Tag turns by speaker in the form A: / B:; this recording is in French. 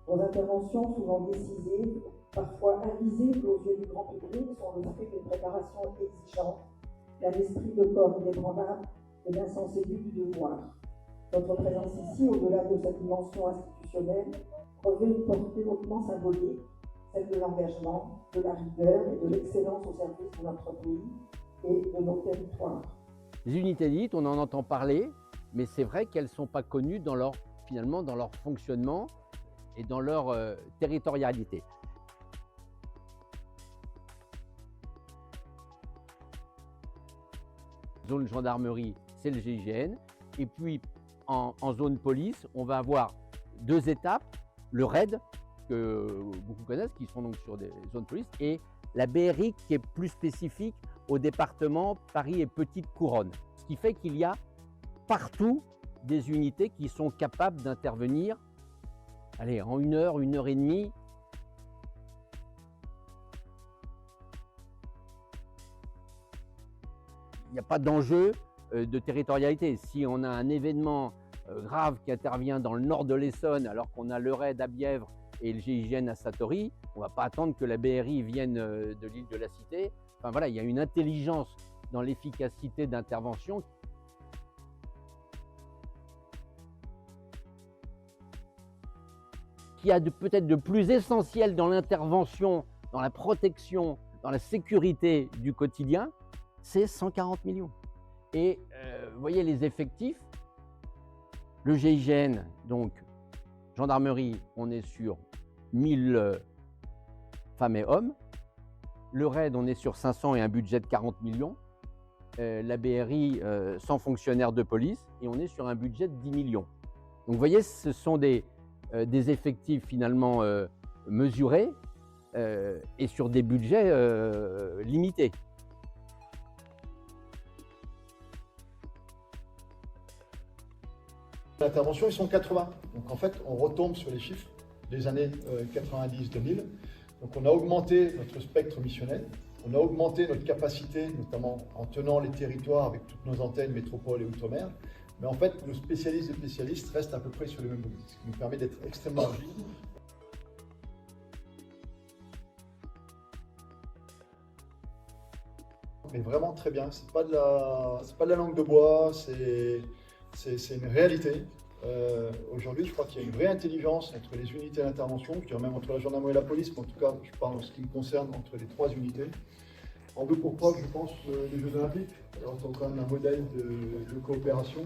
A: Vos interventions, souvent décisives, parfois invisibles aux yeux du grand public, sont le fruit d'une préparation exigeante, d'un esprit de corps inébranlable et d'un sens aigu du devoir. Votre présence ici, au-delà de cette dimension institutionnelle, revêt une portée hautement symbolique, celle de l'engagement, de la rigueur et de l'excellence au service de notre pays et de nos territoires.
B: Les unités d'élite, on en entend parler, mais c'est vrai qu'elles ne sont pas connues dans leur, finalement, dans leur fonctionnement et dans leur territorialité. Zone gendarmerie, c'est le GIGN. Et puis, en zone police, on va avoir deux étapes, le RAID, que beaucoup connaissent, qui sont donc sur des zones police, et la BRI, qui est plus spécifique au département Paris et Petite Couronne. Ce qui fait qu'il y a partout des unités qui sont capables d'intervenir, allez, en 1 heure, 1 heure et demie. Il n'y a pas d'enjeu de territorialité. Si on a un événement grave qui intervient dans le nord de l'Essonne, alors qu'on a le RAID à Bièvre et le GIGN à Satory, on ne va pas attendre que la BRI vienne de l'île de la Cité. Enfin voilà, il y a une intelligence dans l'efficacité d'intervention. Qu'il y a peut-être de plus essentiel dans l'intervention, dans la protection, dans la sécurité du quotidien, c'est 140 millions. Et vous voyez les effectifs, le GIGN, donc gendarmerie, on est sur 1000 femmes et hommes. Le RAID, on est sur 500 et un budget de 40 millions. La BRI, 100 fonctionnaires de police, et on est sur un budget de 10 millions. Donc vous voyez, ce sont des effectifs finalement mesurés et sur des budgets limités.
C: L'intervention, ils sont 80. Donc en fait, on retombe sur les chiffres des années 90-2000. Donc on a augmenté notre spectre missionnel, on a augmenté notre capacité, notamment en tenant les territoires avec toutes nos antennes, métropole et outre-mer. Mais en fait, nos spécialistes et spécialistes restent à peu près sur les mêmes volumes, ce qui nous permet d'être extrêmement agiles. Mais vraiment très bien, c'est pas de la langue de bois, c'est une réalité. Aujourd'hui, je crois qu'il y a une vraie intelligence entre les unités d'intervention, je dirais même entre la gendarmerie et la police, mais en tout cas, je parle en ce qui me concerne entre les 3 unités. En deux pour preuve, je pense, les Jeux Olympiques, alors c'est quand même un modèle de coopération.